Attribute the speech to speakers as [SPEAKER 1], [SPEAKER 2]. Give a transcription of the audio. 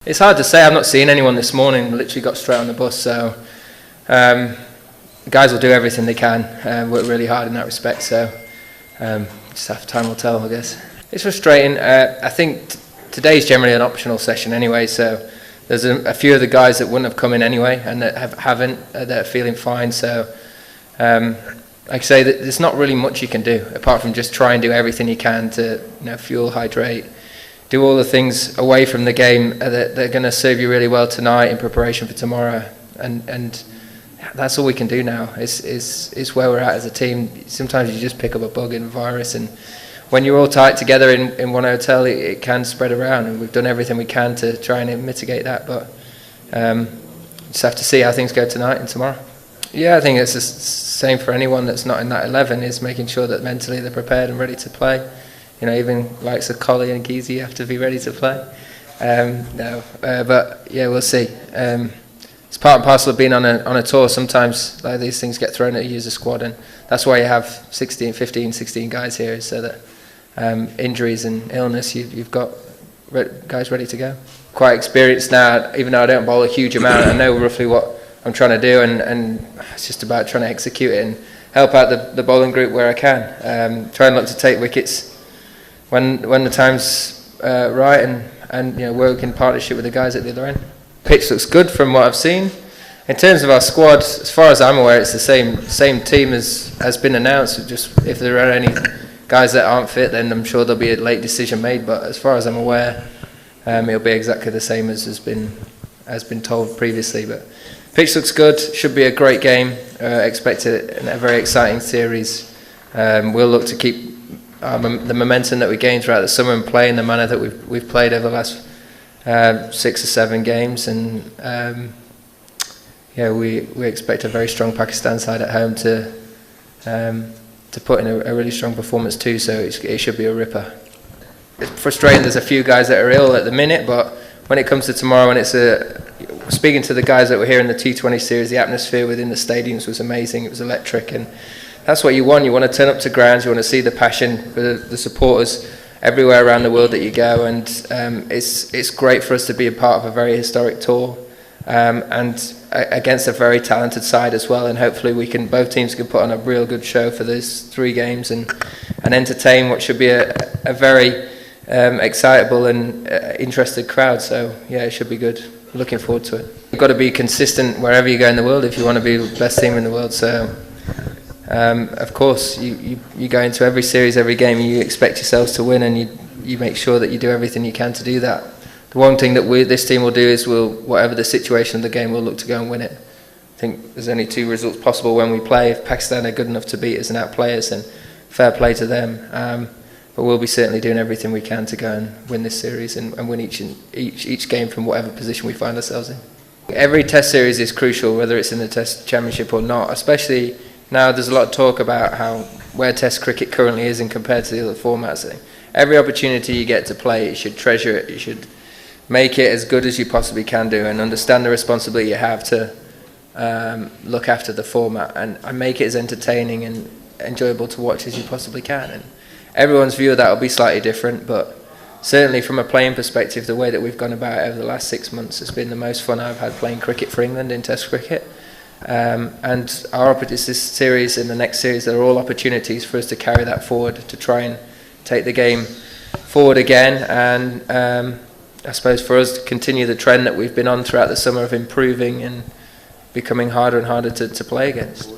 [SPEAKER 1] It's hard to say. I've not seen anyone this morning. Literally got straight on the bus, so guys will do everything they can. Work really hard in that respect. So just have time will tell, I guess. It's frustrating. I think today's generally an optional session anyway. So there's a few of the guys that wouldn't have come in anyway, and that haven't. That are feeling fine. So like I say, there's not really much you can do apart from just try and do everything you can to fuel, hydrate. Do all the things away from the game that are going to serve you really well tonight in preparation for tomorrow, and that's all we can do now. Is where we're at as a team. Sometimes you just pick up a bug and a virus, and when you're all tight together in one hotel, it can spread around. And we've done everything we can to try and mitigate that, but just have to see how things go tonight and tomorrow. Yeah, I think it's the same for anyone that's not in that 11. Is making sure that mentally they're prepared and ready to play. Even likes of Collie and Geezy, you have to be ready to play. But yeah, we'll see. It's part and parcel of being on a tour. Sometimes these things get thrown at you as a squad, and that's why you have 16 guys here, so that injuries and illness, you've got guys ready to go. Quite experienced now, even though I don't bowl a huge amount. I know roughly what I'm trying to do, and it's just about trying to execute it and help out the bowling group where I can. Try and look to take wickets when the time's right, and work in partnership with the guys at the other end. Pitch looks good from what I've seen. In terms of our squad, as far as I'm aware, it's the same team as has been announced. Just if there are any guys that aren't fit, then I'm sure there'll be a late decision made. But as far as I'm aware, it'll be exactly the same as has been told previously. But pitch looks good. Should be a great game. Expect a very exciting series. We'll look to keep the momentum that we gained throughout the summer and play in the manner that we've played over the last 6 or 7 games, and we expect a very strong Pakistan side at home to put in a really strong performance too. So it should be a ripper. It's frustrating. There's a few guys that are ill at the minute, but when it comes to tomorrow, and speaking to the guys that were here in the T20 series, the atmosphere within the stadiums was amazing. It was electric, and that's what you want. You want to turn up to grounds. You want to see the passion for the supporters everywhere around the world that you go, and it's great for us to be a part of a very historic tour, and against a very talented side as well. And hopefully both teams can put on a real good show for those 3 games and entertain what should be a very excitable and interested crowd. So yeah, it should be good. Looking forward to it. You've got to be consistent wherever you go in the world if you want to be the best team in the world. So of course, you go into every series, every game, you expect yourselves to win, and you make sure that you do everything you can to do that. The one thing that this team will do is whatever the situation of the game, we'll look to go and win it. I think there's only 2 results possible when we play. If Pakistan are good enough to beat us and outplay us, then fair play to them. But we'll be certainly doing everything we can to go and win this series and win each game from whatever position we find ourselves in. Every Test series is crucial, whether it's in the Test Championship or not, especially now. There's a lot of talk about where Test cricket currently is in compared to the other formats. Every opportunity you get to play, you should treasure it. You should make it as good as you possibly can do, and understand the responsibility you have to look after the format and make it as entertaining and enjoyable to watch as you possibly can. And everyone's view of that will be slightly different, but certainly from a playing perspective, the way that we've gone about it over the last 6 months has been the most fun I've had playing cricket for England in Test cricket. And our this series and the next series, they're all opportunities for us to carry that forward, to try and take the game forward again, and I suppose for us to continue the trend that we've been on throughout the summer of improving and becoming harder and harder to play against.